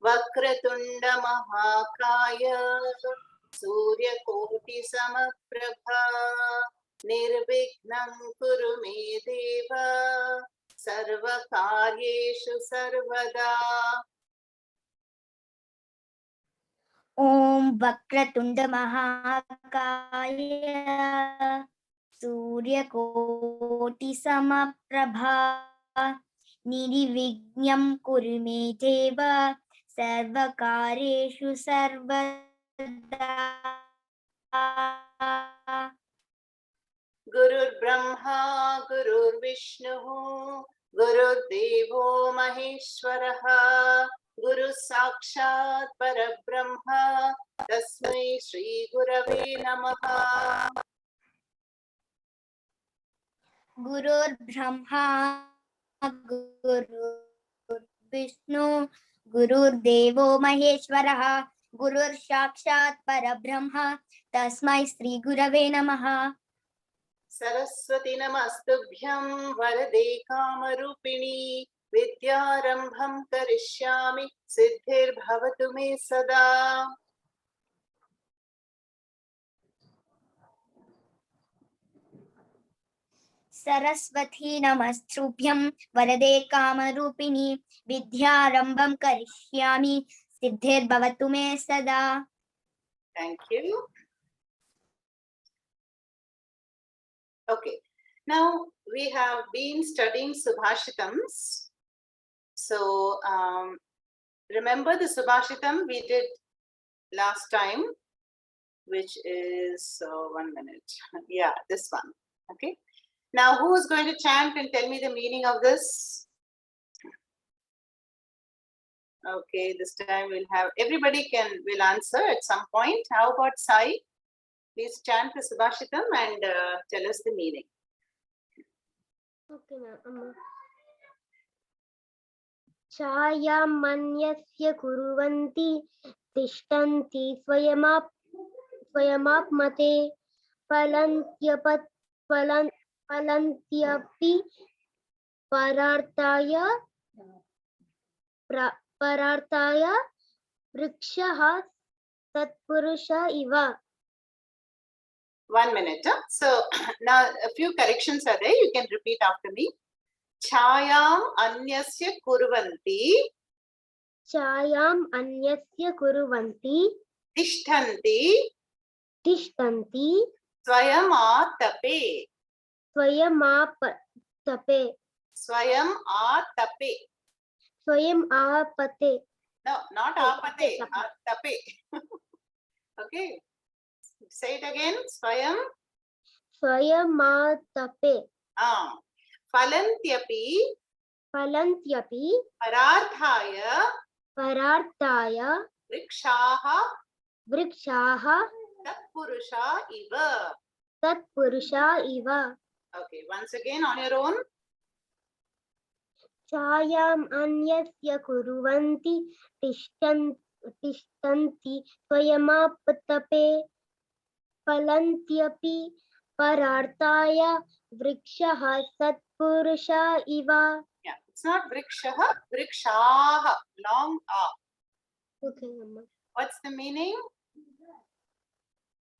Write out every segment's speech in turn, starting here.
Vakratunda Mahakaya Suryakoti Samaprabha Nirvignam Kuru Me Deva Sarvakaryeshu Sarvada. Om Vakratunda Mahakaya Suryakoti Samaprabha Nirvignam Kuru Me Deva Sarvakaryeshu Sarvada. Gurur Brahma Gurur Vishnu Gurur Devo Maheshwaraha Guru Sakshat Parabrahma Tasmai Shri Gurave Namaha. Gurur Brahma Gurur Vishnu Gurur Devo Maheshwaraha Gurur Sakshat Parabrahma Tasmai Shri Gurave Namaha. Saraswati Namastubhyam Varade Kamarupini Vidyarambham Karishyami Siddhir Bhavatu Me Sada. Saraswati Namastubhyam Varade Kamarupini Vidyarambham Karishyami Siddhir Bhavatu Me Sada. Thank you. Okay, now we have been studying Subhashitams. So remember the Subhashitam we did last time, which is 1 minute. Yeah, this one. Okay. Now, who is going to chant and tell me the meaning of this? Okay, this time we'll have everybody will answer at some point. How about Sai? Please chant the Subhashitam and tell us the meaning. Okay, ma'am. Chaya manyasya kuruvanti tishtanti swayamapmate palantyapi parartaya vrikshaha satpurusha iva. 1 minute. So now a few corrections are there. You can repeat after me. Chayam anyasya kurvanti. Chayam anyasya kuruvanti. Tishtanti. Tishtanti. Swayamatape. Swayamatape. Swayamatape. Swayamapate. No, not apate. Tape. Okay. Say it again. Swayamatape. Falantyapi. Falantyapi. Pararthaya. Vrikshaha. Tatpurusha iva. Okay, once again on your own. Chayam anyasya kuruvanti tishtanti swayamapatape falantyapi pararthaya vrikshaha satpurusha iva. Yeah, it's not vrikshaha, vrikshaha, long a. Okay, Mama. What's the meaning?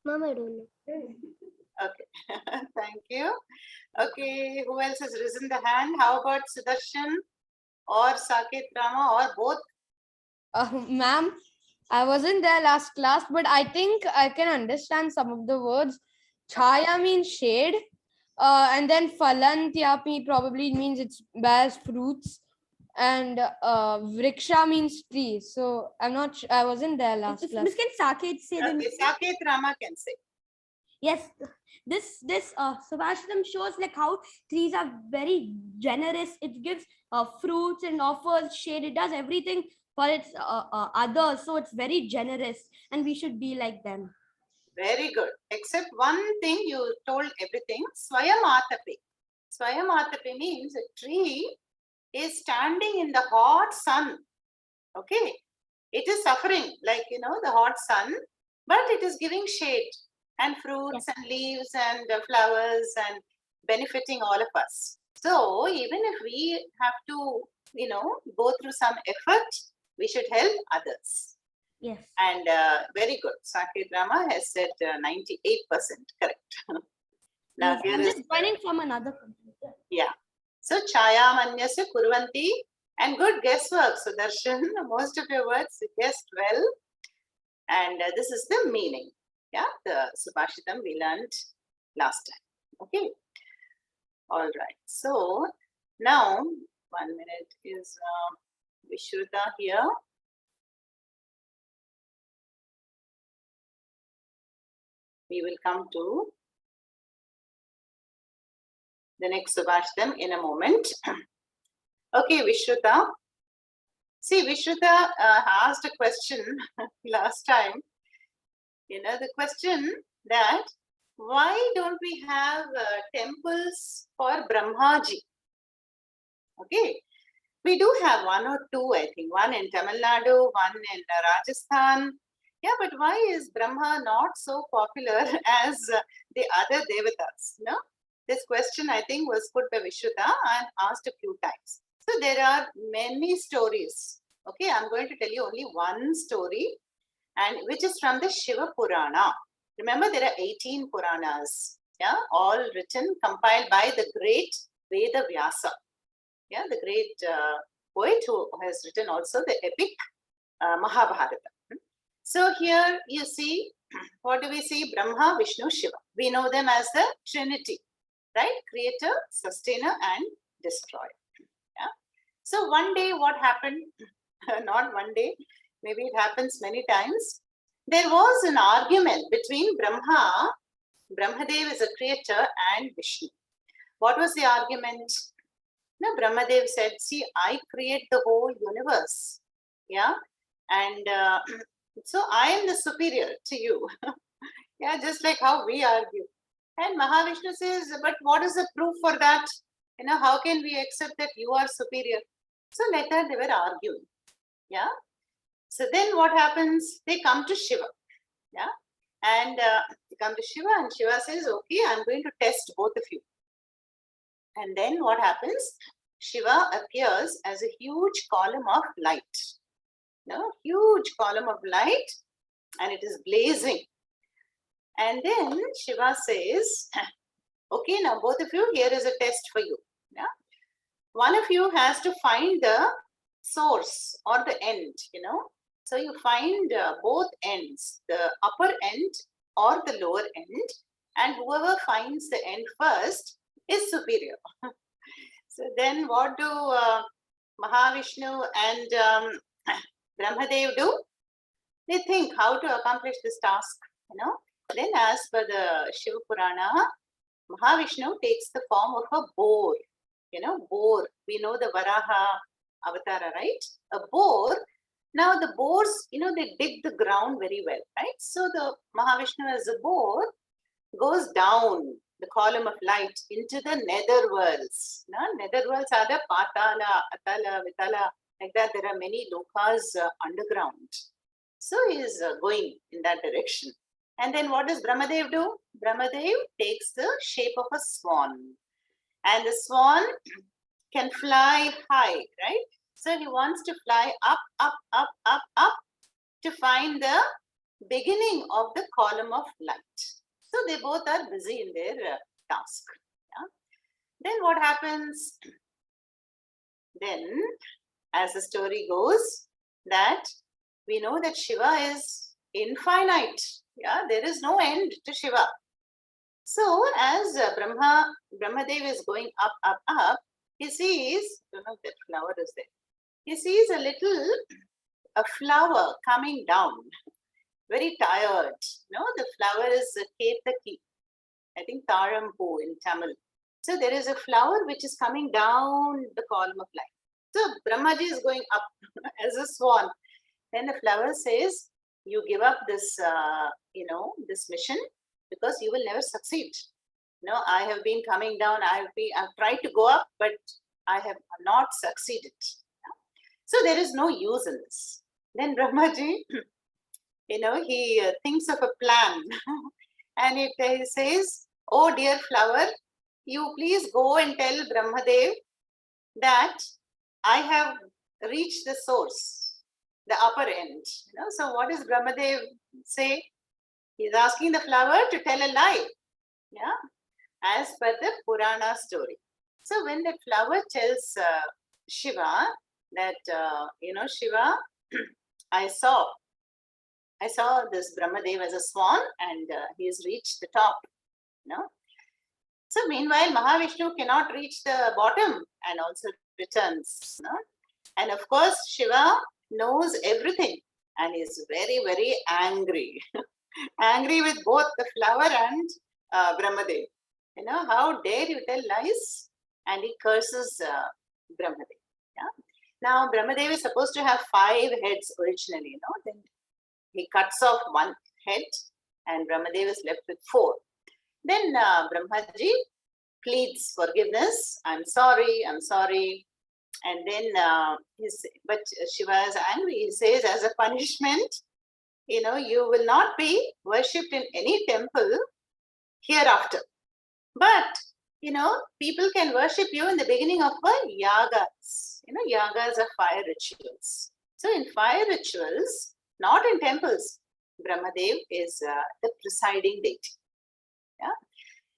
Mama, I don't know. Okay, thank you. Okay, who else has risen the hand? How about Sudarshan or Saket Rama or both? Ma'am, I wasn't there last class, but I think I can understand some of the words. Chaya means shade, and then Falantyapi probably means it bears fruits, and Vriksha means tree. So I'm not sure, I wasn't there last class. Miss, can Saket say the Okay, Saket Rama can say. Yes, this Subhashitam shows like how trees are very generous. It gives fruits and offers shade. It does everything for its others. So it's very generous, and we should be like them. Very good. Except one thing, you told everything. Swayamatape. Swayamatape means a tree is standing in the hot sun. Okay. It is suffering, like, the hot sun, but it is giving shade and fruits and leaves and flowers and benefiting all of us. So even if we have to, go through some effort, we should help others. Yes. And very good. Saket Rama has said 98% correct. Now Yes. here I'm is just joining from another computer. yeah. So Chaya Manyasya Kurvanti, and good guesswork, Sudarshan. Most of your words you guessed well. And this is the meaning. Yeah, the Subhashitam we learned last time. Okay. All right. So now 1 minute is Vishruta here. We will come to the next Subhashitam in a moment. Okay, Vishruta. See, Vishruta asked a question last time. You know, the question that why don't we have temples for Brahmaji? Okay, we do have one or two, I think, one in Tamil Nadu, one in Rajasthan. Yeah, but why is Brahma not so popular as the other devatas? No, this question I think was put by Vishruta and asked a few times. So there are many stories. Okay, I'm going to tell you only one story, and which is from the Shiva Purana. Remember, there are 18 Puranas, yeah, all written, compiled by the great Veda Vyasa, yeah, the great poet who has written also the epic Mahabharata. So here you see, what do we see? Brahma, Vishnu, Shiva. We know them as the Trinity, right? Creator, sustainer, and destroyer. Yeah. So one day, what happened? Not one day, maybe it happens many times. There was an argument between Brahmadev is a creator, and Vishnu. What was the argument? No, Brahmadev said, see, I create the whole universe. Yeah. And so I am the superior to you. Yeah, just like how we argue. And Mahavishnu says, but what is the proof for that? You know, how can we accept that you are superior? So later they were arguing. Yeah. So then what happens? They come to Shiva. Yeah. And they come to Shiva, and Shiva says, okay, I'm going to test both of you. And then what happens? Shiva appears as a huge column of light. No, huge column of light, and it is blazing. And then Shiva says, okay, now both of you, here is a test for you. Yeah? One of you has to find the source or the end, you know. So you find both ends, the upper end or the lower end, and whoever finds the end first is superior. So then what do Mahavishnu and Brahmadev do? They think how to accomplish this task, you know. Then as per the Shiva Purana, Mahavishnu takes the form of a boar, you know, boar. We know the Varaha Avatara, right? A boar. Now the boars, you know, they dig the ground very well, right? So the Mahavishnu as a boar goes down the column of light into the nether worlds. No? Nether worlds are the Patala, Atala, Vitala, like that. There are many lokas underground. So he is going in that direction. And then what does Brahmadev do? Brahmadev takes the shape of a swan. And the swan can fly high, right? So he wants to fly up, up, up, up, up to find the beginning of the column of light. So they both are busy in their task. Yeah? Then what happens? Then, as the story goes, that we know that Shiva is infinite. Yeah, there is no end to Shiva. So as Brahmadev is going up, up, up, he sees, I don't know if that flower is there. He sees a flower coming down, very tired. No, the flower is Ketaki, I think Tarampu in Tamil. So there is a flower which is coming down the column of light. So Brahmaji is going up as a swan. Then the flower says, you give up this, this mission because you will never succeed. No, I have been coming down. I've tried to go up, but I have not succeeded. So there is no use in this. Then Brahmaji, he thinks of a plan, and he says, "Oh dear flower, you please go and tell Brahmadev that I have reached the source. the upper end. So what does Brahmadev say? He's asking the flower to tell a lie. Yeah, as per the Purana story. So when the flower tells Shiva that Shiva, I saw this Brahmadev as a swan, and he has reached the top. So meanwhile, Mahavishnu cannot reach the bottom and also returns. And of course, Shiva knows everything and is very, very angry. Angry with both the flower and Brahmadev. How dare you tell lies? And he curses Brahmadev. Yeah? Now, Brahmadev is supposed to have 5 heads originally. Then he cuts off 1 head and Brahmadev is left with 4. Then Brahmaji pleads forgiveness. I'm sorry. And then, but Shiva is angry. He says, as a punishment, you will not be worshipped in any temple hereafter. But, people can worship you in the beginning of yagas. Yagas are fire rituals. So in fire rituals, not in temples, Brahmadev is the presiding deity. Yeah.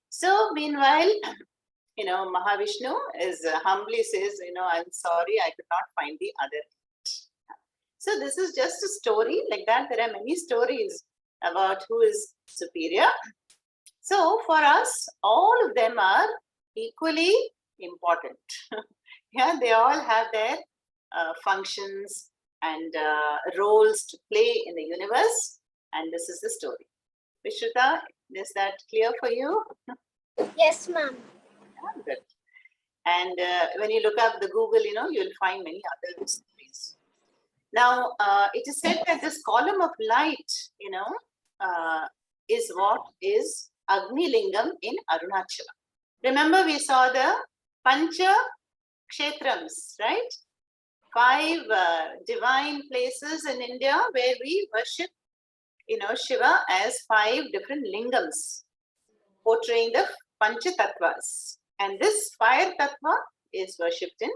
So meanwhile, Mahavishnu is humbly says, I'm sorry, I could not find the other end. So this is just a story like that. There are many stories about who is superior. So for us, all of them are equally important. Yeah, they all have their functions and roles to play in the universe. And this is the story. Vishruta, is that clear for you? Yes, ma'am. Yeah, good. And when you look up the Google, you'll find many other stories. Now, it is said that this column of light, is what is Agni Lingam in Arunachala. Remember, we saw the Pancha Kshetrams, right? 5 divine places in India where we worship, Shiva as 5 different lingams, portraying the Pancha Tattvas. And this fire Tattva is worshipped in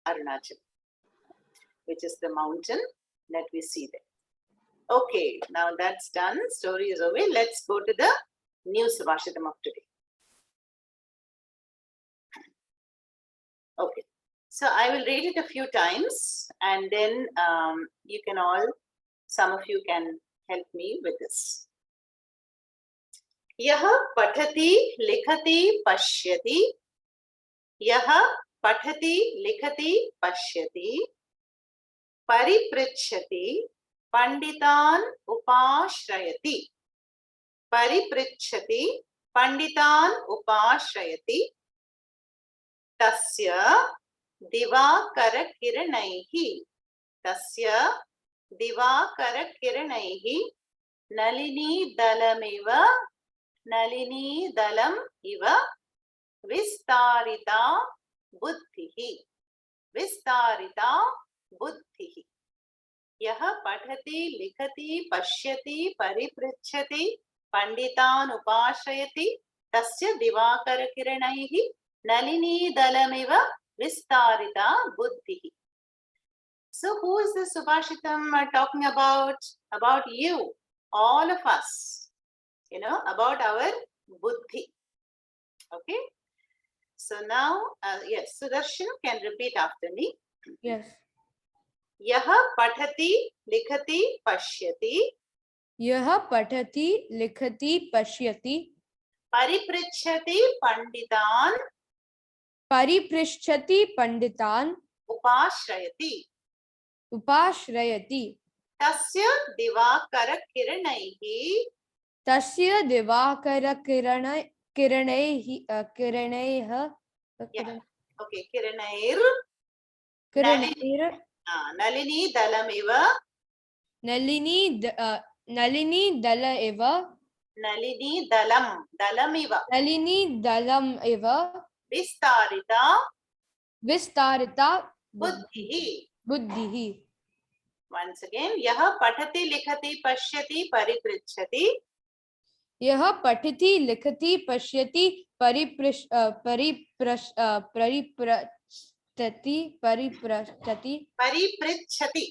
Arunachala, which is the mountain that we see there. Okay, now that's done. Story is over. Let's go to the new Subhashitam of today. Okay, so I will read it a few times and then you can all, some of you can help me with this. Yaha pathati likhati pashyati. Yaha pathati likhati pashyati. Pariprichyati panditan upashrayati. Pariprichyati panditan upashrayati. Tasya divakara kiranaihi. Tasya divakara kiranaihi. Nalini dalamiva. Nalini dalam iva. Vistarita buddhihi. Vistarita buddhihi. Yaha pathati likhati pashyati pariprichyati panditan upashrayati tasya divakara kiranaihi nalini dalamiva vistarita buddhihi. So who is the Subhashitam talking about? About you, all of us, about our buddhi. Okay. So now, yes, Sudarshan can repeat after me. Yes. Yaha pathati likhati pashyati. Yaha pathati likhati pashyati. Pariprichyati panditan. Pariprichyati panditan. Upashrayati. Upashrayati. Tasya divakara kiranaihi. Tasya divakara kiranaihi. Yeah. Okay, kiranair. Kiranair. Nalini dalamiva. Nalini dala eva. Nalini dalamiva. Nalini dalam eva. Vistarita buddhihi. buddhihi. Once again, yaha pathati likhati pashyati pariprichyati. Yaha pathati likhati pashyati pariprichyati. Pariprichyati.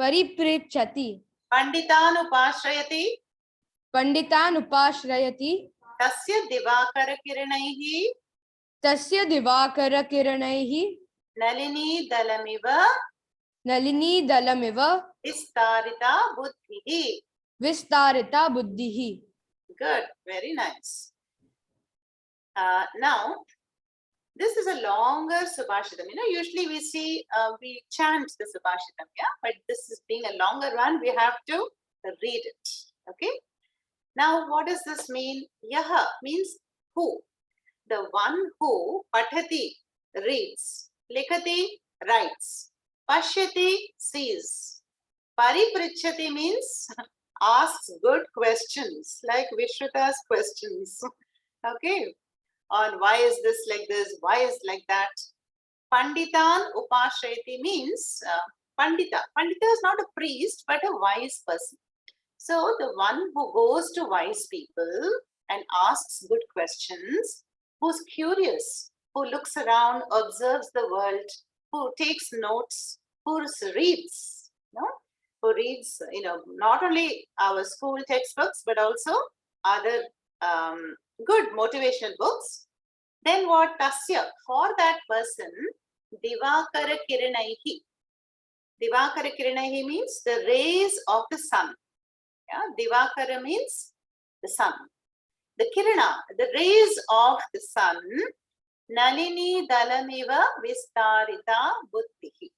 Pariprichati. Panditan upashrayati. Panditan upashrayati. Tasya divakara kiranaihi. Tasya divakara kiranaihi. Nalini dalamiva. Nalini dalamiva. Vistarita buddhihi. Vistarita buddhihi. Good, very nice. Now, this is a longer Subhashitam. Usually we see, we chant the Subhashitam, yeah? But this is being a longer one, we have to read it, okay? Now, what does this mean? Yaha means who. The one who, pathati, reads. Likhati, writes. Pashyati, sees. Pariprichati means asks good questions, like Vishruta's questions, okay? On why is this like this, why is like that. Panditan upashrayati means Pandita. Pandita is not a priest, but a wise person. So the one who goes to wise people and asks good questions, who's curious, who looks around, observes the world, who takes notes, who reads, who reads, not only our school textbooks, but also other good motivational books. Then what? Tasya, for that person, divakara kiranaihi. Divakara kiranaihi means the rays of the sun. Yeah, divakara means the sun. The kirana, the rays of the sun, nalini dalamiva vistarita buddhihi.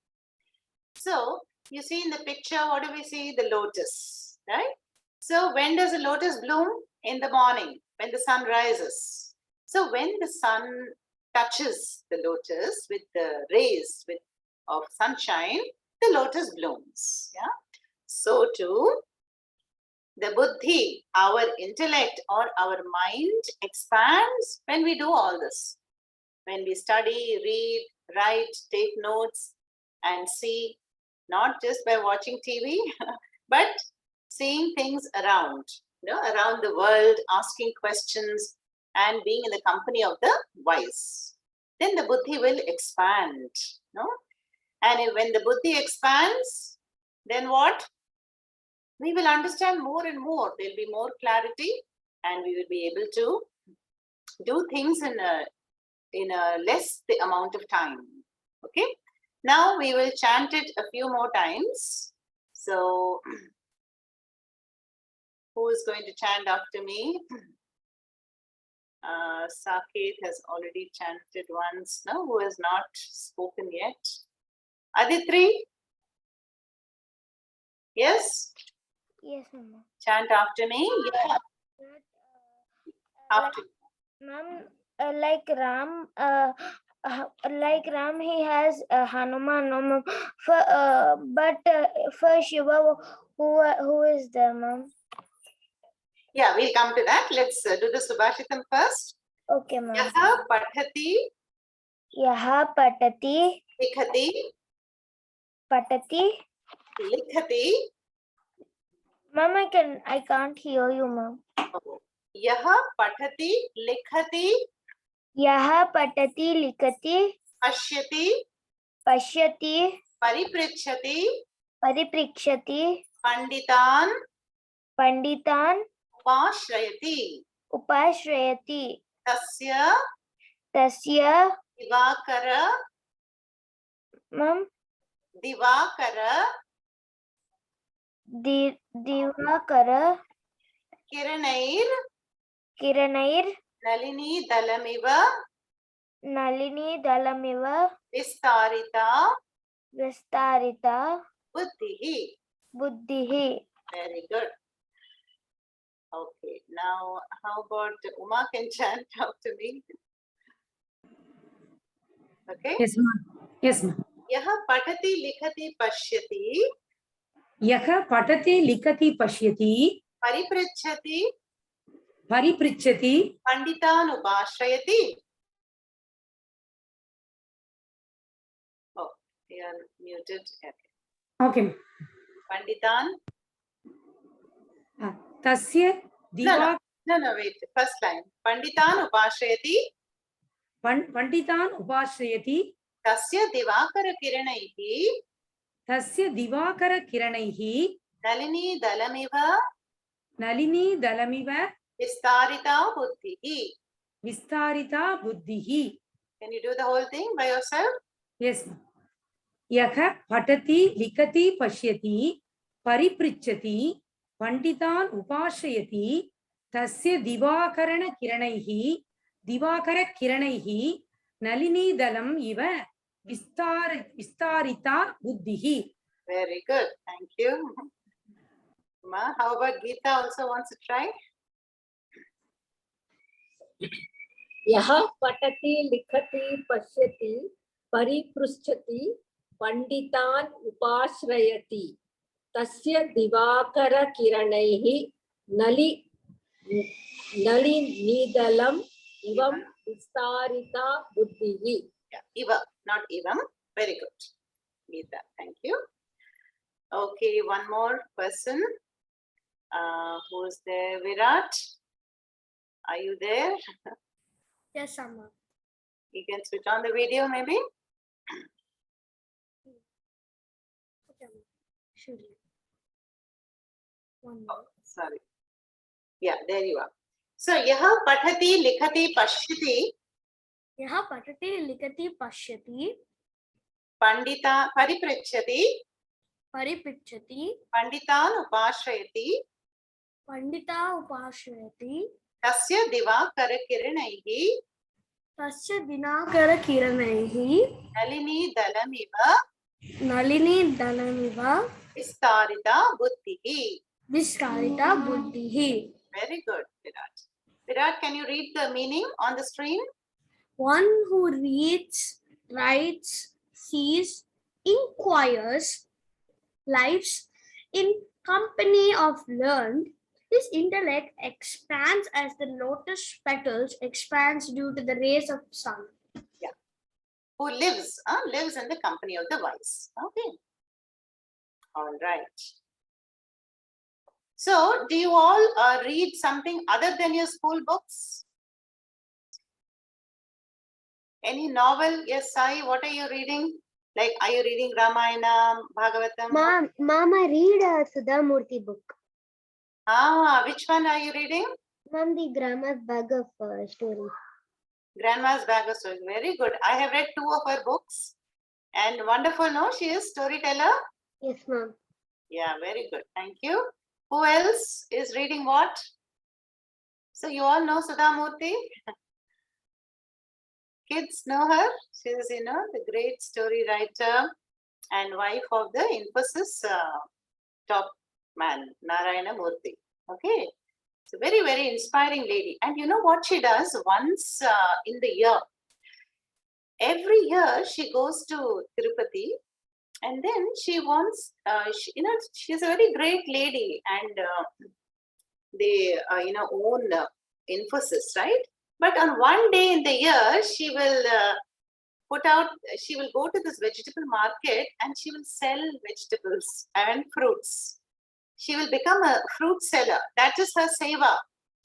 So, you see in the picture, what do we see? The lotus, right? So, when does the lotus bloom? In the morning, when the sun rises. So, when the sun touches the lotus with the rays of sunshine, the lotus blooms. Yeah. So too, the buddhi, our intellect or our mind expands when we do all this. When we study, read, write, take notes, and see, not just by watching TV, but seeing things around, around the world, asking questions, and being in the company of the wise. Then the buddhi will expand. And when the buddhi expands, then what? We will understand more and more. There will be more clarity, and we will be able to do things in a less amount of time. Okay. Now we will chant it a few more times. So, who is going to chant after me? Saket has already chanted once. No, who has not spoken yet? Aditri? Yes? Yes, Mama. Chant after me. Yeah. After. Ma'am, like Ram, he has Hanuman. No, ma'am. But for Shiva, who is there, ma'am? Yeah, we'll come to that. Let's do the Subhashitam first. Okay, ma'am. Yaha pathati, Yaha patati, likhati, likhati. Ma'am, I can't hear you, ma'am. Yaha pathati, likhati, Yaha patati likati, pashyati, pashyati, pariprichati, pariprikshati, panditan, pandhitan, upashrayati, upashrayati, tasya, tasya, divakara, ma'am, divakara, divakara, kiranair, kiranair, nalini dalamiva, nalini dalamiva, vistarita, vistarita, buddhihi. buddhihi. Very good. Okay, now how about Uma can chant after me? Okay. Yes, ma'am. Yes, ma'am. Yaha patati likhati pashyati, Yah patati likati pashyati, pariprichati, pariprichati, panditan upashrayati. Oh, you are muted. Okay. okay. Panditan. Tasya diva No, wait. First line. Panditan upashrayati. Panditan upashrayati, Tasya divakara kiranaihi. tasya divakara kiranaihi Nalini dalamiva nalini dalamiva vistarita buddhihi. vistarita buddhihi. Can you do the whole thing by yourself? Yes, ma'am. Yaha patati likati pashyati pariprichati panditan upashayati tasya divakara kiranaihi nalini dalam iva vistarita buddhihi. Very good. Thank you. Ma, how about Gita also wants to try? यः पठति लिखति पश्यति परिपृच्छति पंडितान् उपाश्रयति तस्य दिवाकरकिरणैः नलिनीदलम् इवं विस्तारिता बुद्धिः. Yeah, Iva, not Ivam. Very good. Gita, thank you. Okay, one more person. Who's there? Virat? Are you there? Yes, Amma. You can switch on the video maybe. Okay, Amma. Surely. One Oh, more. sorry. Yeah, there you are. So, yaha pathati likhati pashyati यः पठति लिखति पश्यति pandita pariprechyati परिपृच्छति panditan upashrayati Pandita उपाश्रयति tasya divakara kiranaihi तस्य दिनाकरकिरणैः nalini dalamiva Nalini दलमिव vistarita buddhihi. विस्तारिता बुद्धिः. Very good, Virat. Virat, can you read the meaning on the screen? One who reads, writes, sees, inquires, lives in company of learned, his intellect expands as the lotus petals expands due to the rays of sun. Who lives in the company of the wise. Okay. All right. So, do you all read something other than your school books? Any novel? Yes, Sai, what are you reading? Like, are you reading Ramayana, Bhagavatam? Mama, read a Sudhamurti book. Which one are you reading? Mom, the Grandma's Bag of Stories. Grandma's Bag of Stories. Very good. I have read 2 of her books. And wonderful, no? She is storyteller. Yes, Mom. Yeah, very good. Thank you. Who else is reading what? So you all know Sudhamurti? Kids know her. She is, the great story writer and wife of the Infosys top man, Narayana Murthy. Okay. It's a very, very inspiring lady. And you know what she does once in the year? Every year she goes to Tirupati, and then she wants, she's a very great lady, and they, own Infosys, right? But on one day in the year, she will she will go to this vegetable market and she will sell vegetables and fruits. She will become a fruit seller. That is her seva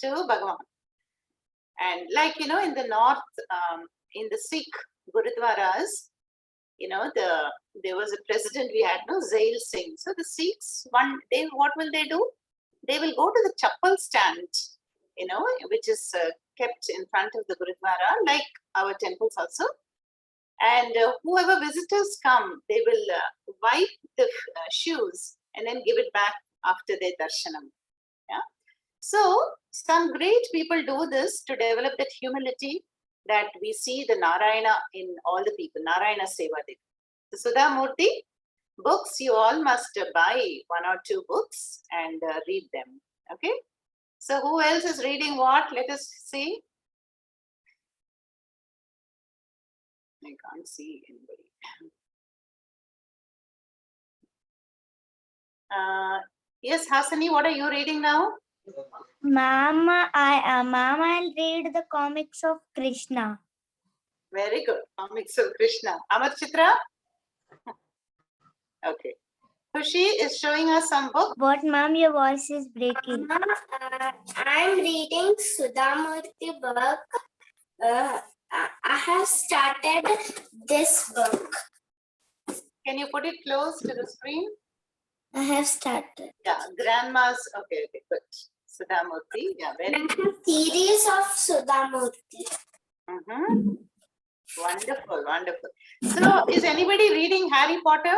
to Bhagavan. And like, in the north, in the Sikh Gurudwaras, there was a president we had, Zail Singh. So the Sikhs, one day, what will they do? They will go to the chappal stand, which is kept in front of the Gurudwara, like our temples also. And whoever visitors come, they will wipe the shoes and then give it back after their darshanam. Yeah. So some great people do this to develop that humility that we see the Narayana in all the people. Narayana Seva Dev. The Sudhamurti books, you all must buy 1 or 2 books and read them. Okay. So who else is reading what? Let us see. I can't see anybody. Yes, Hasani, what are you reading now? Mama, I'll read the comics of Krishna. Very good. Comics of Krishna. Amar Chitra? Okay. Khushi is showing us some book. What, Mom? Your voice is breaking. I'm reading Sudhamurti book. I have started this book. Can you put it close to the screen? I have started. Yeah, grandma's. Okay, good. Sudhamurti. Yeah, very good. Series of Sudhamurti. Wonderful, wonderful. So, is anybody reading Harry Potter?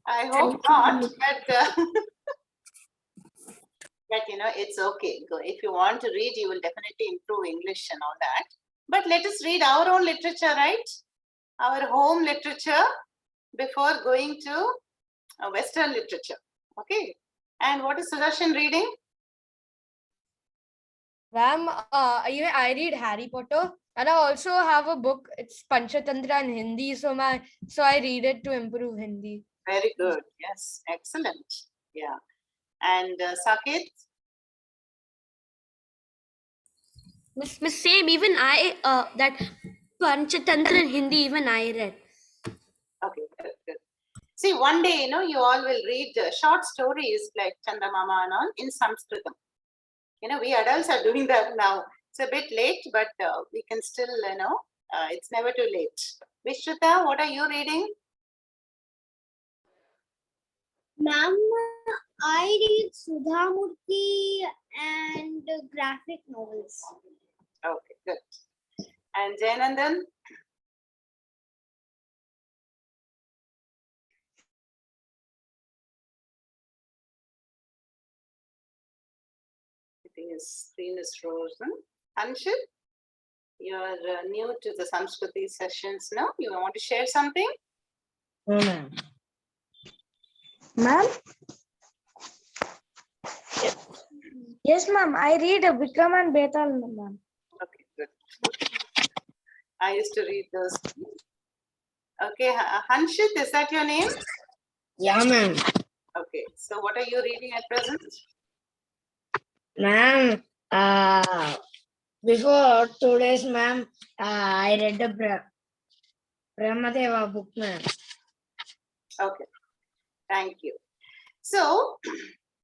I hope not, but it's okay. Go. If you want to read, you will definitely improve English and all that. But let us read our own literature, right? Our home literature before going to Western literature. Okay. And what is Sudarshan reading? Ma'am, I read Harry Potter, and I also have a book. It's Panchatantra in Hindi, so I read it to improve Hindi. Very good. Yes, excellent. Yeah. And Saket? Miss, same. Even I that Panchatantra in Hindi. Even I read. Okay, good, good. See, one day, you all will read short stories like Chandamama and all in Sanskritam. We adults are doing that now. It's a bit late, but we can still, it's never too late. Vishruta, what are you reading? Ma'am, I read Sudhamurti and graphic novels. Okay, good. And Jayanandan? I think his screen is frozen. Anshul, you're new to the Sanskriti sessions now. You want to share something? No, ma'am. Ma'am? Yes, ma'am. I read Vikram and Betal, ma'am. Okay, good. I used to read those. Okay, Hanshit, is that your name? Yeah, ma'am. Okay, so what are you reading at present? Ma'am, before 2 days, ma'am, I read the Brahmadeva book, ma'am. Okay, thank you. So,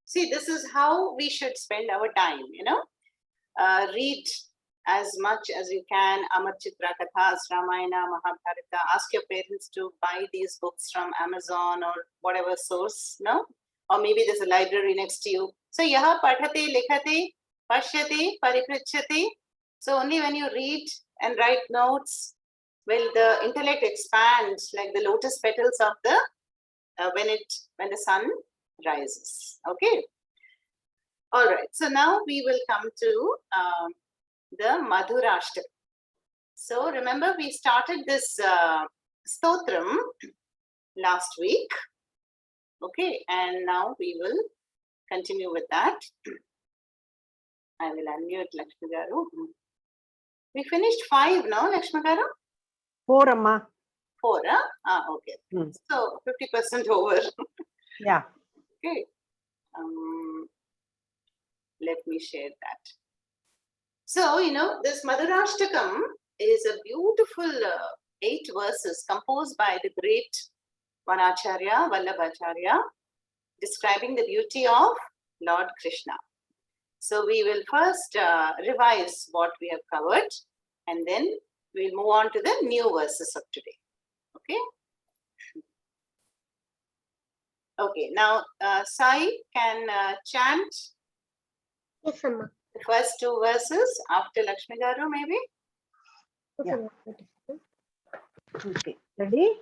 see, this is how we should spend our time, read as much as you can, Amar Chitra Kathas, Ramayana, Mahabharata. Ask your parents to buy these books from Amazon or whatever source, no? Or maybe there's a library next to you. So, yaha padhate, likhate, pashyate, paripritchate. So, only when you read and write notes will the intellect expand like the lotus petals of the when the sun rises. Okay. All right. So now we will come to the Madhurashtakam. So remember, we started this stotram last week. Okay, and now we will continue with that. I will unmute Lakshmi Garu. We finished 5 now, Lakshmi Garu? 4, Amma. 4, huh? Okay. So 50% over. Yeah. Okay. Let me share that. So, this Madhurashtakam is a beautiful 8 verses composed by the great Vanacharya, Vallabhacharya, describing the beauty of Lord Krishna. So, we will first revise what we have covered, and then we'll move on to the new verses of today. Okay? Okay, now Sai can chant the first 2 verses after Lakshmi Garu, maybe? Yeah. Okay, ready?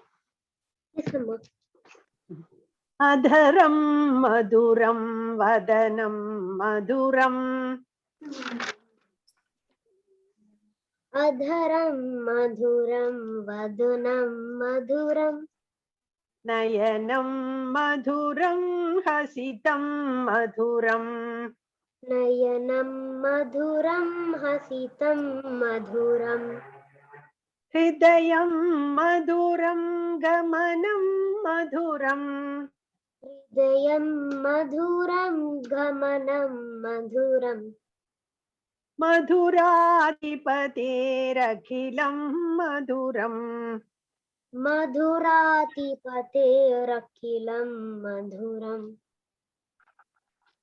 Adharam madhuram vadanam madhuram. Adharam madhuram vadunam madhuram. Nayanam madhuram hasitam madhuram. Nayanam madhuram hasitam madhuram. Hridayam madhuram gamanam madhuram. Hridayam madhuram gamanam madhuram. Madhuratipaterakilam madhuram. Madhuratipaterakilam madhuram.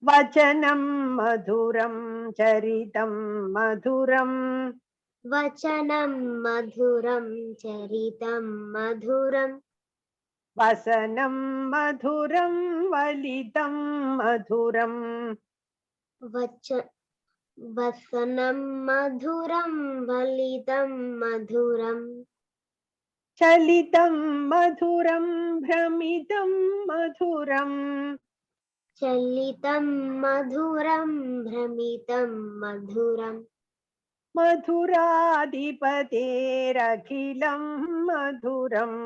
Vachanam madhuram charitam madhuram. Vachanam madhuram charitam madhuram. वसनं मधुरं वलितं मधुरम् Vasanam madhuram validam madhuram. चलितं मधुरं भ्रमितं मधुरम् Chalitam madhuram brahmitam madhuram. मधुराधिपतेरखिलं मधुरम्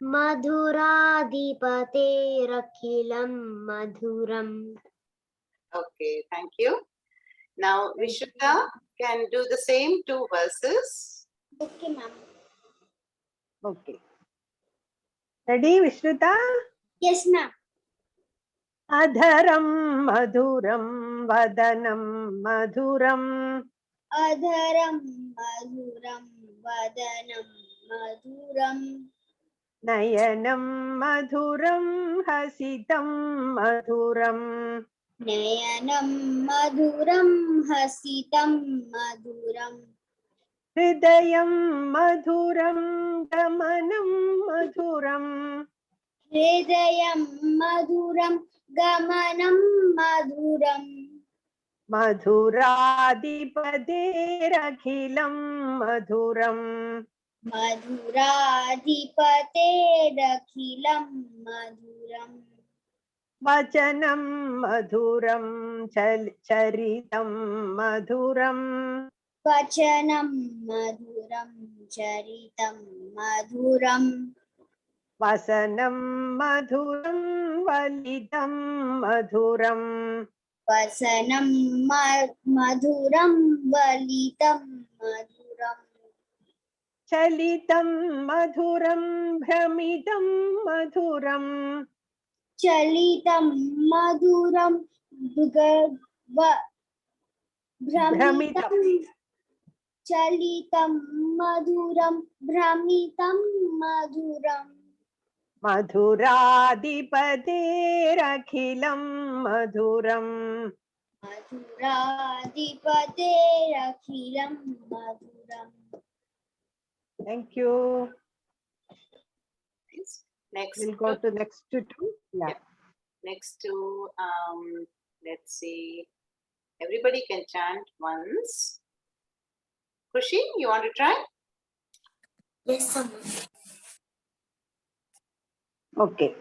Madhuradipate madhuram. Okay, thank you. Now, Vishruta can do the same 2 verses. Okay, ma'am. Okay. Ready, Vishruta? Yes, ma'am. अधरं मधुरं वदनं मधुरम् Adharam madhuram vadanam madhuram. नयनं मधुरं हसितं मधुरम् Nayanam madhuram hasitam madhuram. हृदयं मधुरं गमनं मधुरम् Hridayam madhuram gamanam madhuram. मधुराधिपतेरखिलं मधुरम् Madhuradhipaterakhilam madhuram. वचनं मधुरं चरितं मधुरम् Vachanam madhuram charitam madhuram. वसनं मधुरं वलितं मधुरम् Vasanam madhuram valitam madhuram. चलितं मधुरं भ्रमितं मधुरम् Chalitam madhuram भ्रमितं brahmitam. Chalitam madhuram brahmitam madhuram. मधुराधिपतेरखिलं मधुरम् Madhuradhipaterakhilam madhuram. Thank you. Next, We'll go to next two. Yeah. next to, let's see, everybody can chant once. Khushi, you want to try? Yes, ma'am. Okay.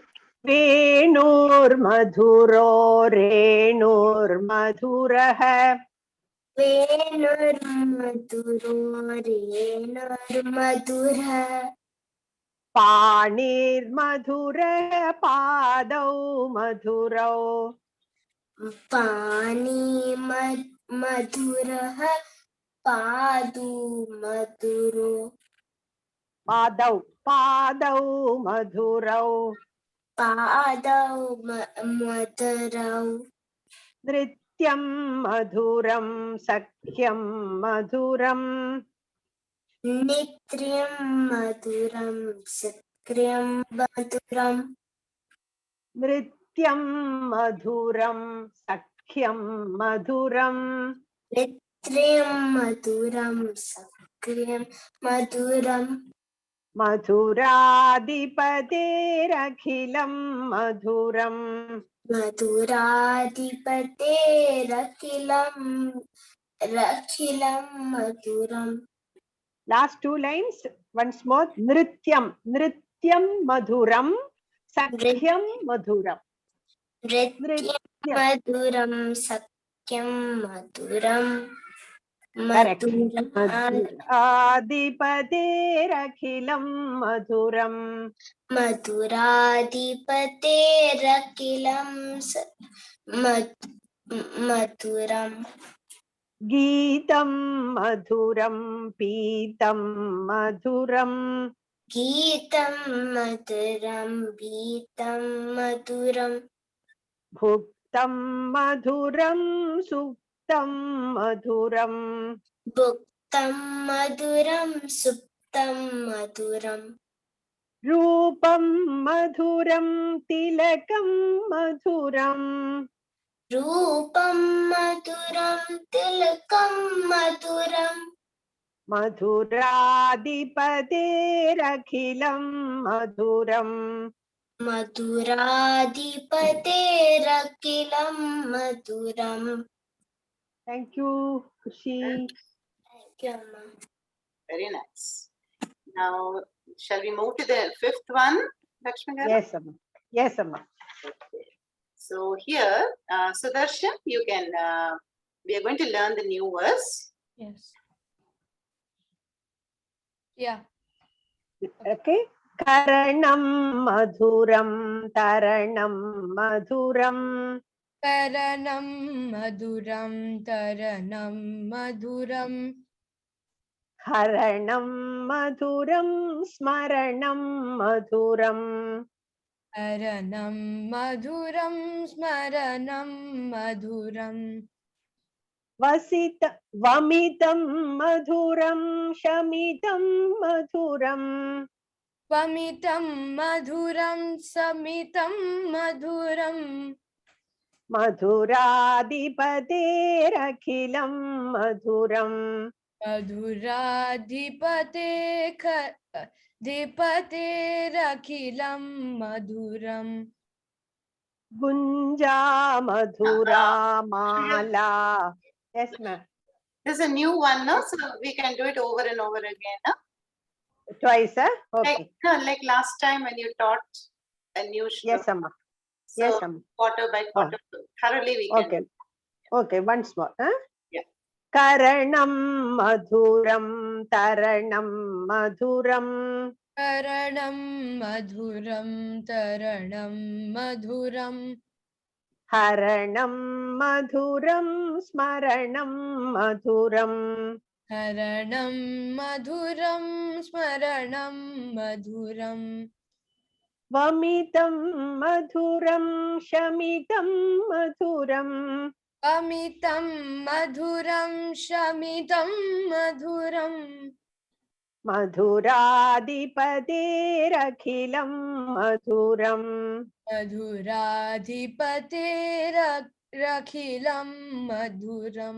वेणुर्मधुरो रेणुर्मधुरः Venurmadhuro renurmadhura. पाणिर्मधुरः पादौ मधुरौ Pani madhurah padu madhuro. पादौ मधुरौ Padau madhurau. नृत्यं मधुरं सख्यं मधुरम् Nityam madhuram sakriyam madhuram. नृत्यं मधुरं सख्यं मधुरम् Nityam madhuram sakriyam madhuram. मधुराधिपतेरखिलं मधुरम् Madhuradhipaterakhilam rakhilam madhuram. Last 2 lines once more. Nrityam madhuram sakhyam madhuram. Nrityam madhuram sakyam madhuram. Correct. Madhuram Adhipaterakhilam madhuram. Madhuradhipaterakhilam madhuram. Geetam madhuram Pitam madhuram. Gitam madhuram Gitam madhuram. Bhuktam madhuram Suktam madhuram. Bhuktam madhuram suptam madhuram. Rupam madhuram Tilakam madhuram. Rupam madhuram tilakam madhuram. मधुराधिपतेरखिलं मधुरम् मधुराधिपतेरखिलं मधुरम्. Thank you, Kushi. Thank you, Amma. Very nice. Now, shall we move to the fifth one, Lakshmi Garu? Yes, Amma. Yes, Amma. Okay. So here, Sudarshan, you can. We are going to learn the new verse. Yes. Yeah. Okay. Karanam madhuram taranam madhuram Taranam madhuram taranam madhuram haranam madhuram smaranam madhuram Taranam madhuram smaranam madhuram vasita vamitam madhuram shamitam madhuram Vamitam madhuram samitam madhuram madhuradhipaterakhilam madhuram Madhuradhipate madhuram gunja madhura mala. Yes, ma'am. This is a new one, no? So we can do it over and over again, no? Twice, huh? Okay. Like last time when you taught a new shloka. Yes, Amma. So Yes, Amma. quarter by quarter, thoroughly we can. Okay. Okay, once more. Huh? Yeah. Karanam madhuram taranam madhuram Taranam madhuram taranam madhuram haranam madhuram smaranam madhuram Haranam madhuram smaranam madhuram vamitam madhuram shamitam madhuram Amitam madhuram shamitam madhuram madhuradhipaterakhilam madhuram Madhuradhipate rakhilam madhuram.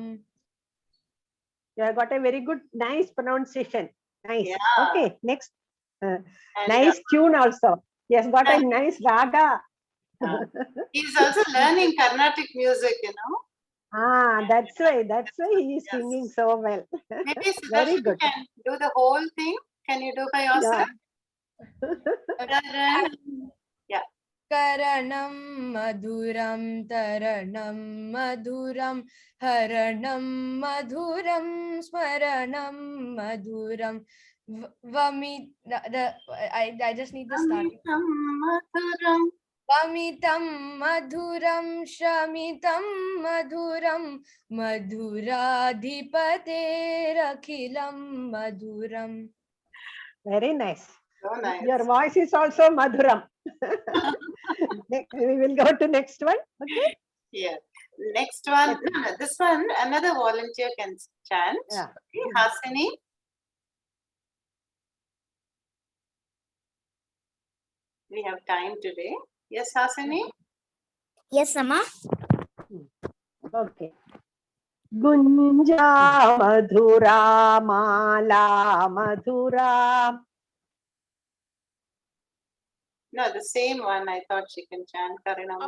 You have got a very good, nice pronunciation. Nice. Yeah. Okay, next. And, Nice tune also. He has got a nice raga. he's also learning Carnatic music, you know. Ah, that's why. That's why he is singing so well. Maybe Very Sudarshan good. can do the whole thing. Can you do by yourself? Yeah. Karanam madhuram taranam madhuram haranam madhuram smaranam madhuram I just need the starting. Madhuram. Vamitam madhuram shamitam madhuram madhuradhipate rakhilam madhuram. Very nice. So nice. Your voice is also madhuram. We will go to next one. Okay. Yeah. Next one. No, this one, another volunteer can chant. Yeah. Okay. Hasini. We have time today. Yes, Hasini. Yes, Amma. Okay. Gunja madhura mala madhura. No, the same one. I thought she can chant Karanam.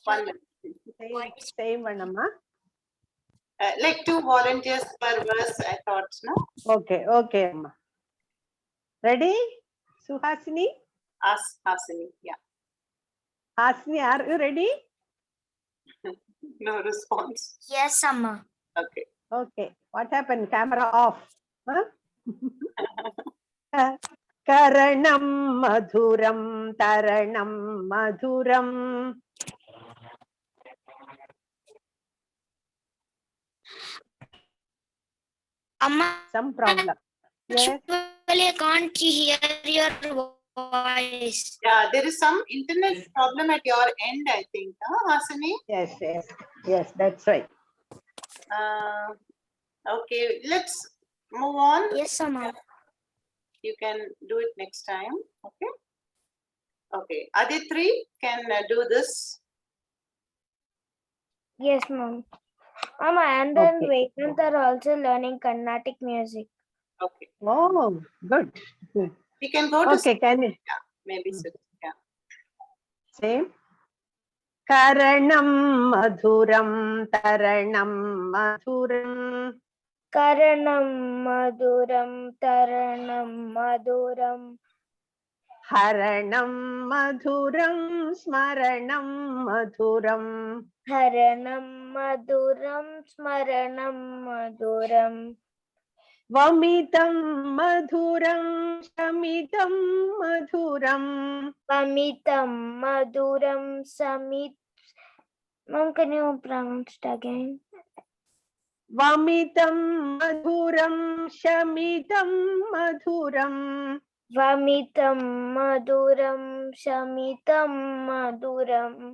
One minute. Same one, Amma. Like 2 volunteers per verse, I thought, no? Okay, okay, Amma. Ready? Suhasini? Ask Hasini. Yeah. Hasini, are you ready? No response. Yes, Amma. Okay. Okay. What happened? Camera off. Huh? Karanam madhuram taranam madhuram. Amma, Some problem. Yes. actually, I can't hear your voice. Yeah, there is some internet problem at your end, I think, huh, Hasini? Yes, yes. Yes, that's right. Okay, let's move on. Yes, Amma. You can do it next time. Okay. Okay. Aditri can do this. Yes, ma'am. Mama, and then Okay. Vedant are also learning Carnatic music. Okay. Oh, good. Good. We can go to Okay, can you maybe sit. Yeah. same? Karanam madhuram taranam madhuram. Karanam Maduram Taranam Maduram Haranam madhuram smaranam madhuram. Haranam Maduram Smaranam Maduram Vamitam madhuram shamitam madhuram. Pamitam Maduram Samit. Mom, can you pronounce it again? Vamitam madhuram shamitam madhuram. Vamitam Maduram Shamitam Maduram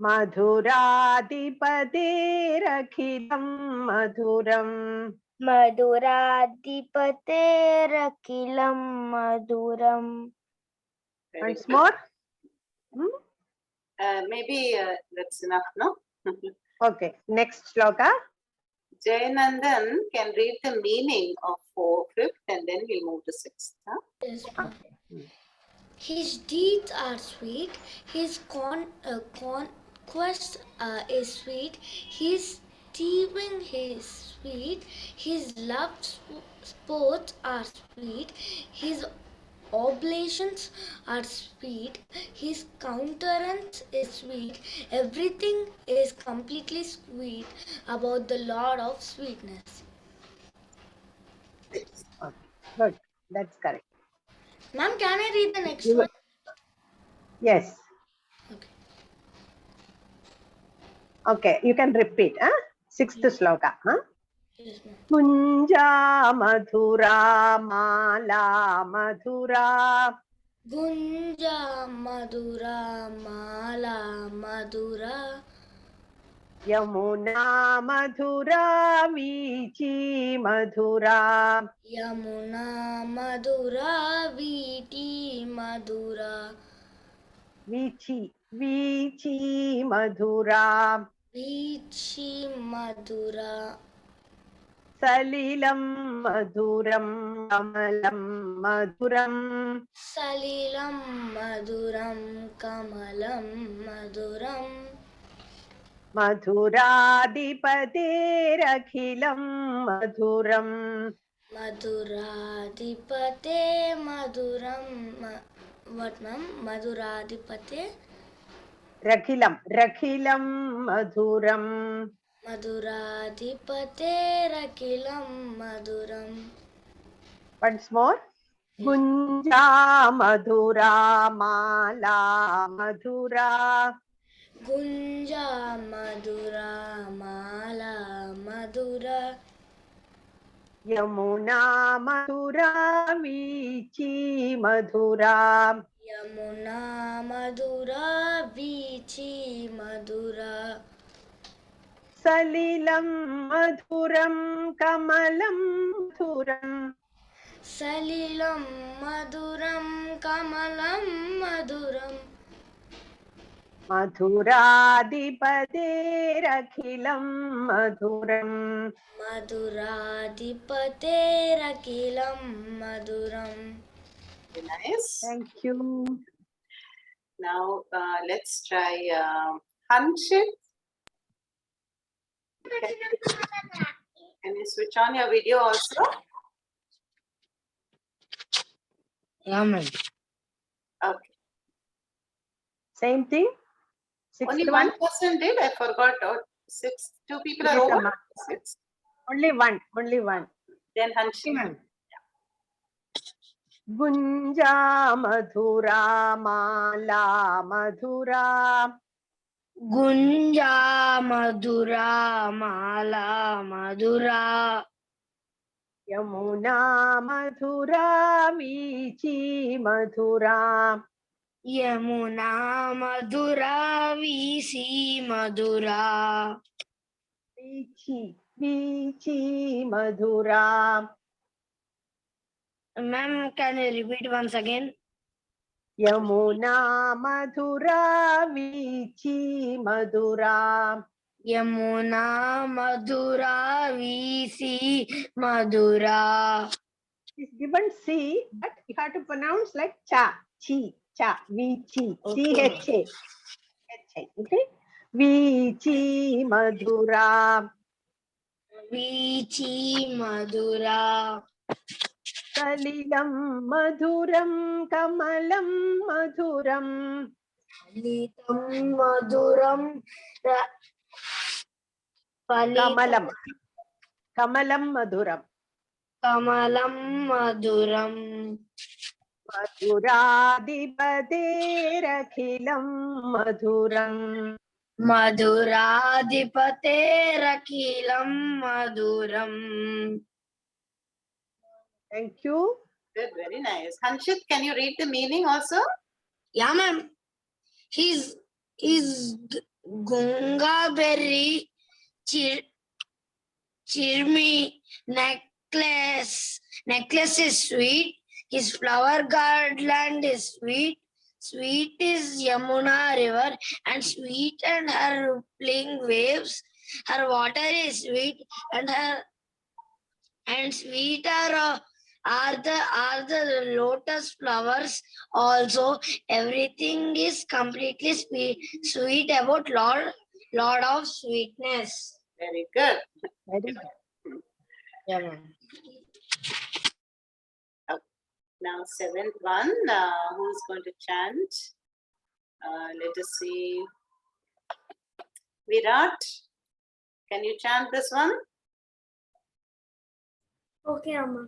Madhuradipaterakhidam madhuram. Madhuradipaterakilam Maduram. Very Once good. more. Maybe that's enough, no? Okay, next shloka. Jayanandan can read the meaning of 4th, and then we'll move to 6th. Huh? Yes, ma'am. His deeds are sweet. His conquest is sweet. His thieving is sweet. His love sports are sweet. His oblations are sweet. His countenance is sweet. Everything is completely sweet about the Lord of sweetness. Okay, good. That's correct. Ma'am, can I read the next You- one? Yes. Okay. Okay, you can repeat. Huh? 6th shloka. Huh? Yes, ma'am. Kunja madhura mala madhura. Gunja Madura Mala Madura Yamuna madhura vichi madhura. Yamuna Madura Viti Madura Vichi madhura. Vichi Madura Salilam madhuram kamalam madhuram. Salilam Maduram Kamalam Maduram Madhuradipaterakilam madhuram. Maduradipate Maduram what ma'am? Maduradipate Rakhilam madhuram. Maduradipaterakilam Maduram Once more. Gunja madhura mala madhura. Gunja Madura Mala Madura Yamuna madhura vichi madhura. Yamuna Madura Vichi Madura Salilam madhuram kamalam madhuram. Salilam Maduram Kamalam Maduram Madhuradipaterakilam madhuram. Maduradipaterakilam Maduram. Very nice. Thank you. Now let's try Hanshit. Can you switch on your video also? Yeah, ma'am. Okay. Same thing. Sixth Only one. one person did. I forgot. Six. Two people are Yes, over. Amma. 6. Only one. Only one. Then Hanshit. Ma'am. Gunja madhura mala madhura. Gunja Madura Mala Madura Yamuna madhura vichi madhura. Yamuna Madura Visi Madura Vichi madhura. Ma'am, can you repeat once again? Yamuna madhura vichi madhura. Yamuna Madhura VC Madhura. It's given C, but you have to pronounce like cha, chi, cha, vichi, Okay. C-H-A. Okay? Vichi Madhura. VC Madhura. Salilam Madhuram Kamalam Madhuram. Litam Madhuram. Kamalam. Kamalam Madhuram. Kamalam Madhuram. Madhuradipaterakilam Madhuram. Madhuradipaterakilam Madhuram. Thank you. Good, very nice. Hanshit, can you read the meaning also? Yeah, ma'am. His Gunga berry chirmi necklace is sweet. His flower garland is sweet. Sweet is Yamuna river, and sweet and her rippling waves. Her water is sweet, and sweet are the lotus flowers. Also, everything is completely sweet about Lord of sweetness. Very good. Very good. Yeah, ma'am. Now, seventh one. Who's going to chant? Let us see. Virat, can you chant this one? Okay, Amma.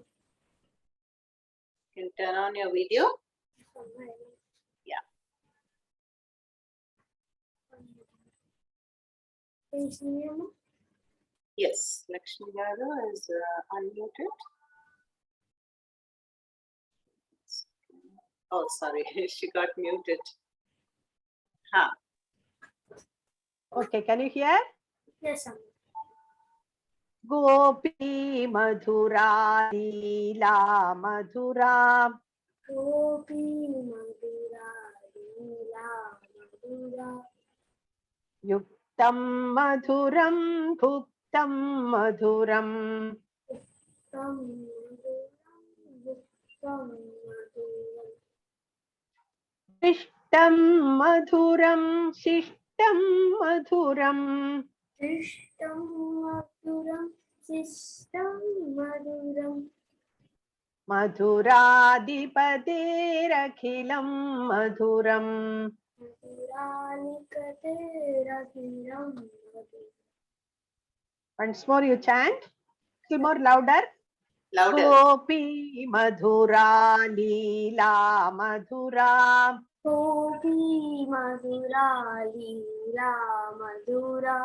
You can turn on your video. Can you see me, Amma? Yes, Lakshmi Garu is unmuted. Oh, sorry, she got muted. Ha. Okay, can you hear? Yes, Amma. Gopi Madhura Leela Madhura. Gopi Madhura Leela Madhura. Yuktam Madhuram Bhuktam Madhuram. Tam Madhuram Yuktam Madhuram. Shishtam Madhuram Shishtam Madhuram. Trishtam Madhuram Sistam Madhuram. Madhuradipaterakilam Madhuram. Madhuranikaterakhiram Madhuram. Once more you chant. Little more louder. Louder. Gopi Madhura Leela Madhura. Gopi Madhura Leela Madhura.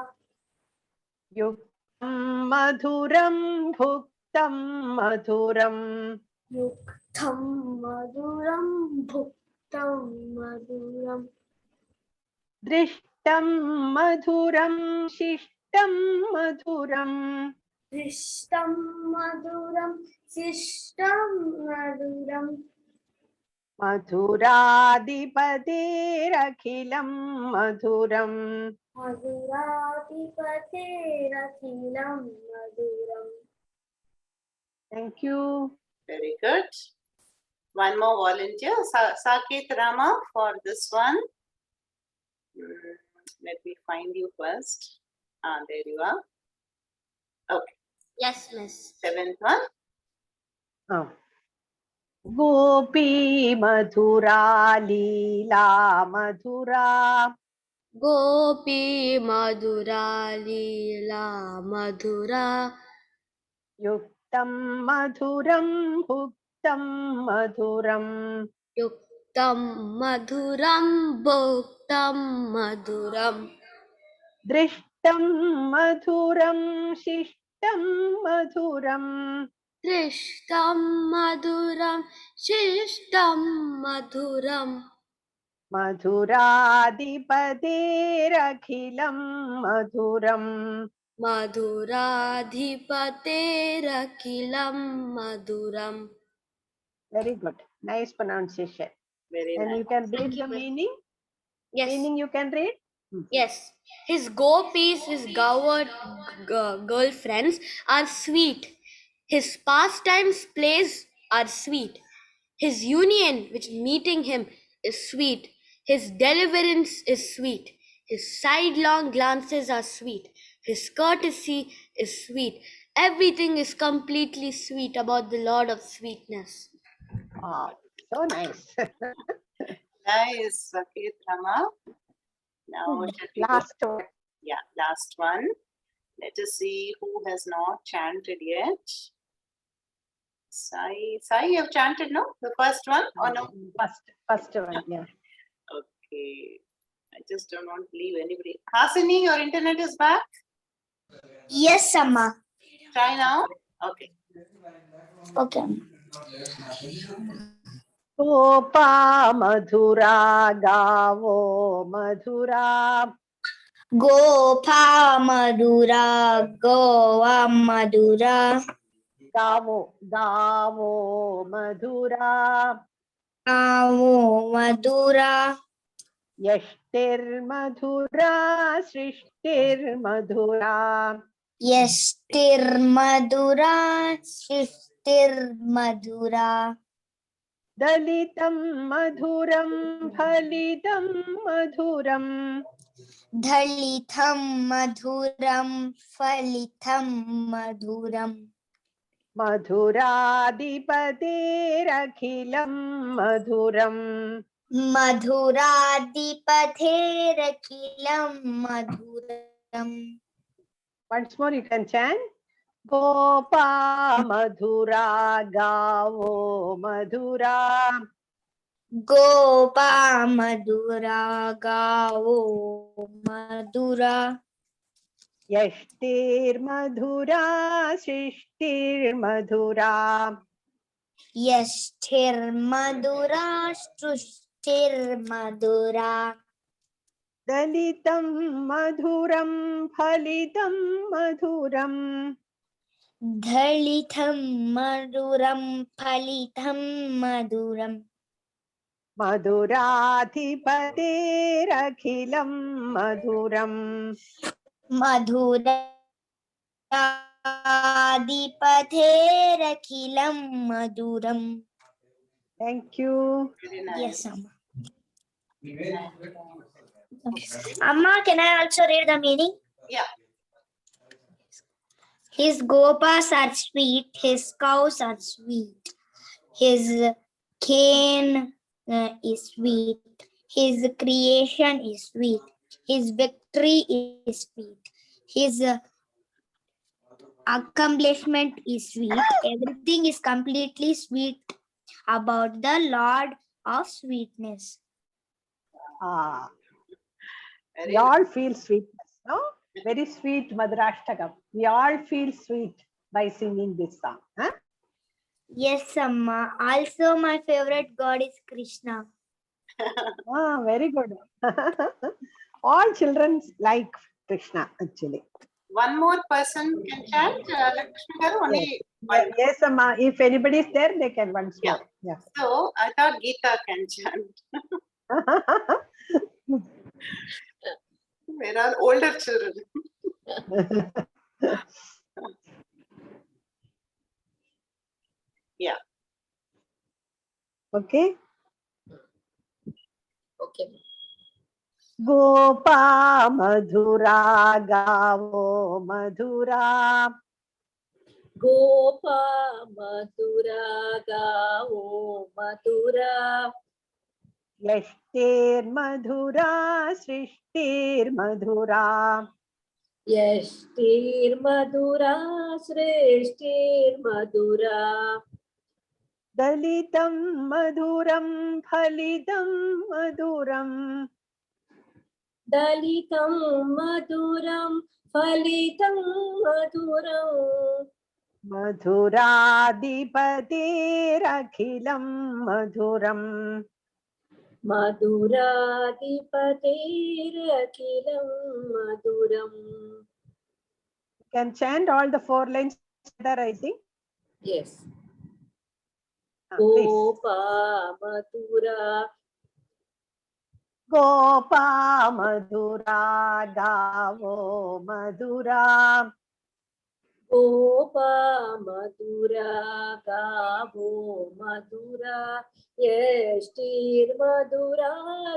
Yuktam Madhuram Bhuktam Madhuram. Yuktam Madhuram Bhuktam Madhuram. Drishtam Madhuram Shishtam Madhuram. Trishtam Madhuram Sistam Madhuram. Madhuradipaterakilam Madhuram. Madhuratipaterakilam Madhuram. Thank you. Very good. One more volunteer, Saket Rama, for this one. Let me find you first. There you are. Okay. Yes, miss. Seventh one. Oh. Gopi Madhura Leela Madhura. Gopi Madhura Leela Madhura. Yuktam Madhuram Bhuktam Madhuram. Yuktam Madhuram Bhuktam Madhuram. Drishtam Madhuram Shishtam Madhuram. Trishtam Madhuram Shishtam Madhuram. Madhuradipaterakilam Madhuram. Madhuradhipaterakilam Madhuram. Very good. Nice pronunciation. Very And nice. you can Thank read you, the ma'am. meaning? Yes. Meaning you can read? Yes, his gopis, his governed girlfriends are sweet. His pastimes, plays are sweet. His union, which meeting him, is sweet. His deliverance is sweet. His sidelong glances are sweet. His courtesy is sweet. Everything is completely sweet about the Lord of Sweetness. Ah, so nice. Nice, Saket Rama. Now, shall we go? Last one. Yeah, last one. Let us see who has not chanted yet. Sai, you have chanted, no? The first one or no? First one, yeah. Okay. I just don't want to leave anybody. Hasini, your internet is back? Yes, Amma. Try now. Okay. Okay. Gopa madhura gavo madhura. Gopha Madura, Goa Madura, Gavo madhura. Avo Madura, Yashtir madhura, Srishtir madhura. Yestir Madura, Shiftir Madura, Dalitam madhuram, phalitam madhuram. Dhalitham Madhuram, Falitham Madhuram, Madhuradipatirakhilam madhuram. Madhuradipaterakilam Madhuram. Once more you can chant. Gopa madhura gavo madhura. Gopa Madura Gavo Madura Yashtir madhura, Srishtir madhura. Yashtir Madura Strushtir Madura Dalitam madhuram, phalitam madhuram. Dhalitham Maduram Palitham Maduram Madhuradhipaterakhilam madhuram. Madhuradipaterakilam Maduram. Thank you. Very nice. Yes, Amma. Amma, can I also read the meaning? Yeah. His gopas are sweet, his cows are sweet, his cane is sweet, his creation is sweet, his victory is sweet, his accomplishment is sweet. Everything is completely sweet about the Lord of Sweetness. Ah, Very we all feel sweetness, no? Very sweet Madhurashtakam. We all feel sweet by singing this song. Huh? Yes, Amma. Also, my favorite god is Krishna. Ah, very good. All children like Krishna, actually. One more person can chant. Lakshmi garu, only one. Yes, Amma. If anybody is there, they can once Yeah. more. Yeah. So I thought Gita can chant. Where are older children? Yeah. Okay. Okay. Gopa madhura gavo madhura. Gopa madhura gavo madhura. Yashtir madhura, Srishtir madhura. Yashtir madhura, Srishtir madhura. Dalitam madhuram, phalitam madhuram. Dalitam madhuram, phalitam madhuram. Madhuradipatirakhilam madhuram. Madhuradipatirakhilam madhuram. You can chant all the 4 lines together, I think. Yes. Please. Gopa madhura. Gopa मधुरा गावो मधुरा गोपा मधुरा गावो मधुरा यष्टिर्मधुरा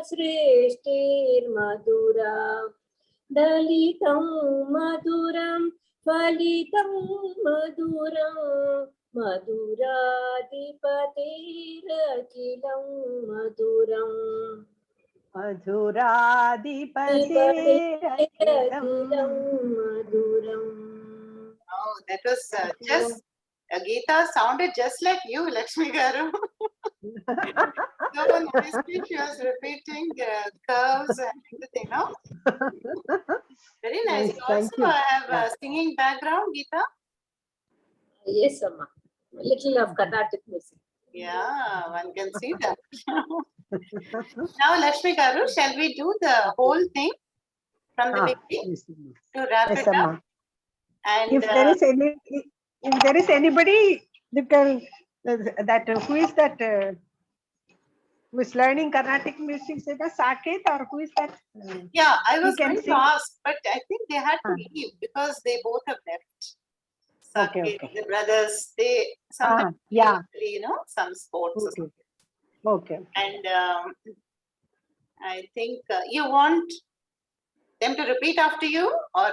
सृष्टिर्मधुरा दलितं मधुरं फलितं मधुरं मधुराधिपतिरखिलं मधुरम् मधुराधिपतिरखिलं मधुरम्. Oh, that was just Gita sounded just like you, Lakshmi Garu. So nicely she was repeating curves and everything, no? Very nice. Nice, You thank also you. have Yeah. a singing background, Gita? Yes, Amma. A little of Carnatic music. Yeah, one can see that. Now, Lakshmi Garu, shall we do the whole thing from the beginning Yes, to wrap yes, it up? Amma. And If there is any, if there is anybody, you can that who is that who is learning Carnatic music? Is that Saket or who is that? yeah, I He was can going to sing. ask, but I think they had to leave because they both have left. Okay, Saket, okay. the brothers, they sometimes Yeah. play, you know, some sports. Or Okay. something. Okay. And I think you want them to repeat after you, or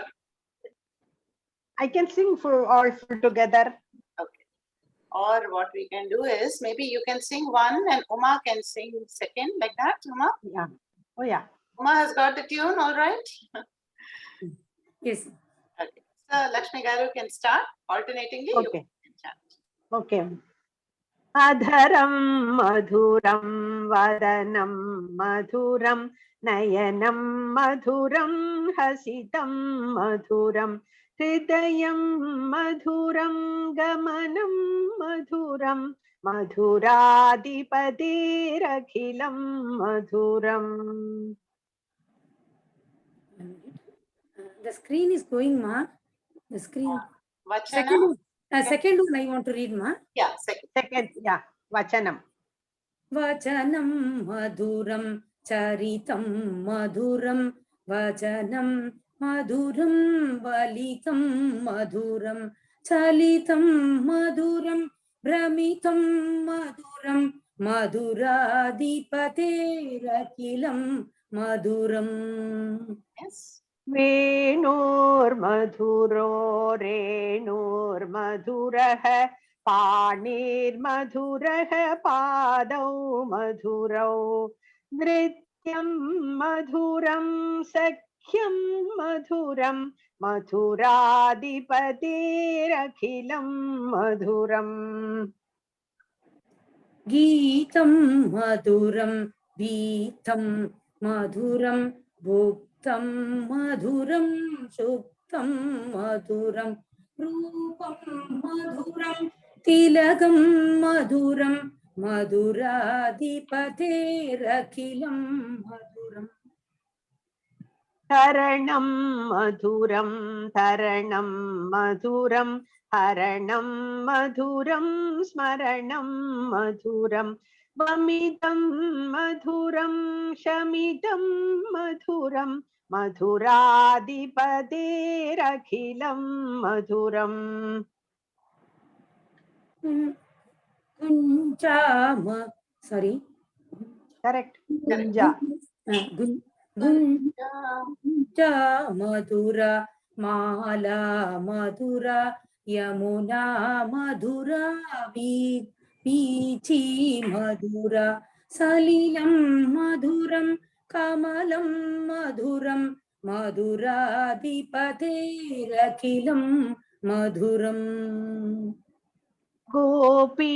I can sing for all full together. okay. Or what we can do is maybe you can sing one and Uma can sing second, like that, Uma. Yeah. Oh yeah. Uma has got the tune, all right? Yes. Okay. So Lakshmi Garu can start alternatingly. You Okay. can chant. Okay. अधरं मधुरं वदनं मधुरं नयनं मधुरं हसितं मधुरं हृदयं मधुरं गमनं मधुरं मधुराधिपतिरखिलं मधुरम्. The screen is going, ma. The screen. Vachana? Second one I want to read, ma. Yeah, second. Second, yeah, Vachanam. वचनं मधुरं चरितं मधुरं वचनं मधुरं वलितं मधुरं चलितं मधुरं भ्रमितं मधुरं मधुराधिपतेरखिलं मधुरम्. Yes. वेणोर्मधुरो रेणोर्मधुरः पाणिर्मधुरः पादौ मधुरौ नृत्यं मधुरं सख्यं मधुरं मधुराधिपतिरखिलं मधुरम्. गीतं मधुरं गीतं मधुरं भुक्तं मधुरं सुक्तं मधुरं रूपं मधुरं तिलकं मधुरं मधुराधिपतेरखिलं मधुरम्. हरणं मधुरं तरणं मधुरं हरणं मधुरं स्मरणं मधुरं वमितं मधुरं शमितं मधुरं मधुराधिपतेरखिलं मधुरम्. Sorry. Correct. Gunja. गुञ्जा मधुरा माला मधुरा यमुना मधुरा वीची मधुरा सलिलं मधुरं कमलं मधुरं मधुराधिपतेरखिलं मधुरम्. गोपी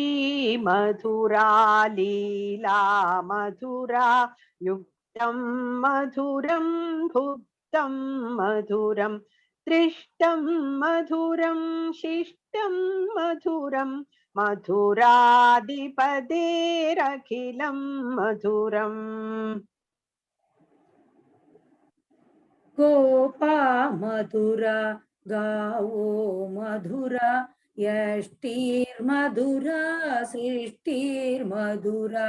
मधुरा लीला मधुरा युक्तं मधुरं भुक्तं मधुरं दृष्टं मधुरं शिष्टं मधुरं मधुराधिपतेरखिलं मधुरम्. गोपा मधुरा गावो मधुरा यष्टिर्मधुरा सृष्टिर्मधुरा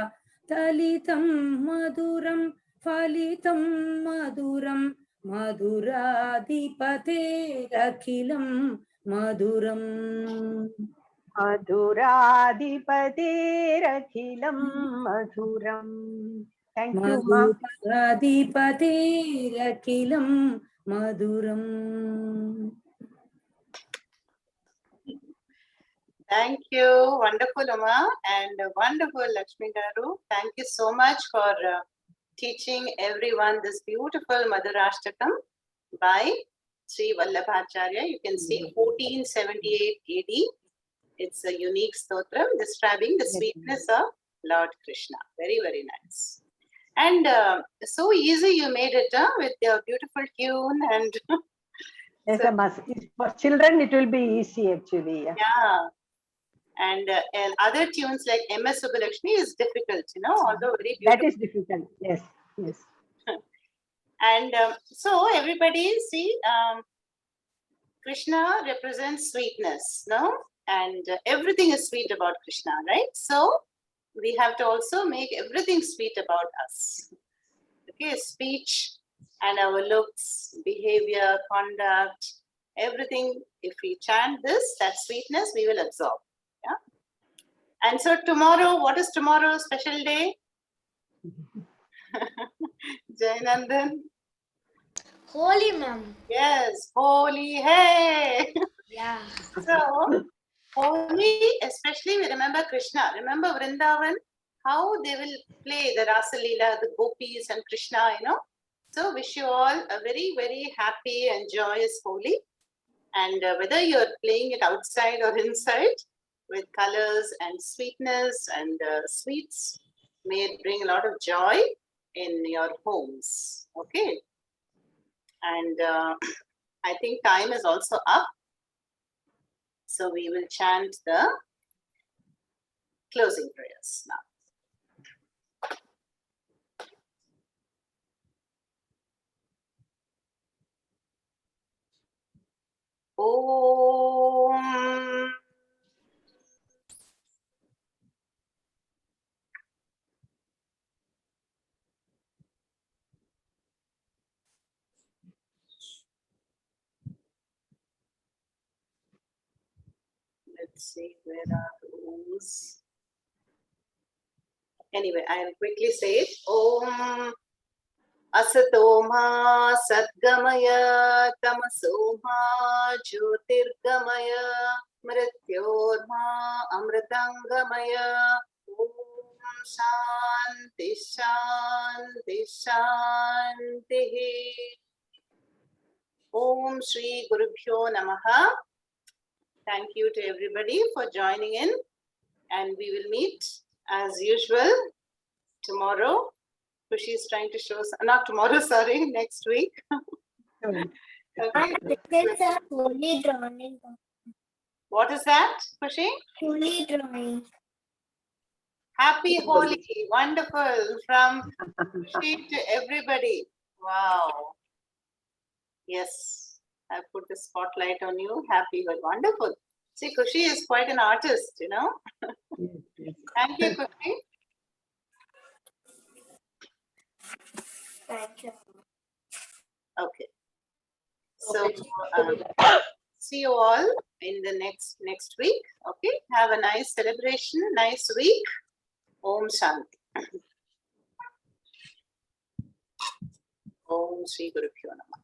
दलितं मधुरं फलितं मधुरं मधुराधिपतेरखिलं मधुरम् मधुराधिपतेरखिलं मधुरम्. Thank you, Ma. मधुराधिपतेरखिलं मधुरम्. Thank you. Wonderful, Uma, and wonderful, Lakshmi Garu. Thank you so much for teaching everyone this beautiful Madhurashtakam by Sri Vallabhacharya. You can see 1478 AD. It's a unique stotram describing the sweetness of Lord Krishna. Very, very nice. And so easy you made it with your beautiful tune. And Yes, Ma. For children, it will be easy actually. yeah. And other tunes like MS Subbalakshmi is difficult, you know, although very beautiful. That is difficult. Yes, yes. And so everybody see, Krishna represents sweetness, no? And everything is sweet about Krishna, right? So we have to also make everything sweet about us. Okay, speech and our looks, behavior, conduct, everything. If we chant this, that sweetness, we will absorb. Yeah. And so tomorrow, what is tomorrow? Special day? Jayanandan? Holy, ma'am. Yes, holy, hey! Yeah. So, holy, especially we remember Krishna. Remember Vrindavan? How they will play the Rasa Leela, the gopis and Krishna, you know. So, wish you all a very, very happy and joyous Holi. And whether you're playing it outside or inside, with colors and sweetness and sweets, may it bring a lot of joy in your homes. Okay. And I think time is also up. So we will chant the closing prayers now. Om. Let's see, where are those? Anyway, I'll quickly say it. Om Asatoma Sadgamaya Tamasoma Jyotirgamaya Mrityorma Amritangamaya. Om Shanti Shanti Shanti. Om Shri Gurubhyo Namaha. Thank you to everybody for joining in, and we will meet as usual tomorrow. Kushi is trying to show us, not tomorrow, sorry, next week. Okay. Holy drawing. What is that, Kushi? Holy drawing. Happy Holi, wonderful, from Kushi to everybody. Wow. Yes, I put the spotlight on you. Happy, but wonderful. See, Kushi is quite an artist, you know. Thank you, Kushi. Thank you. Okay. So see you all in the next week. Okay. Have a nice celebration, nice week. Om Shanti. Om Shri Gurubhyo Namaha.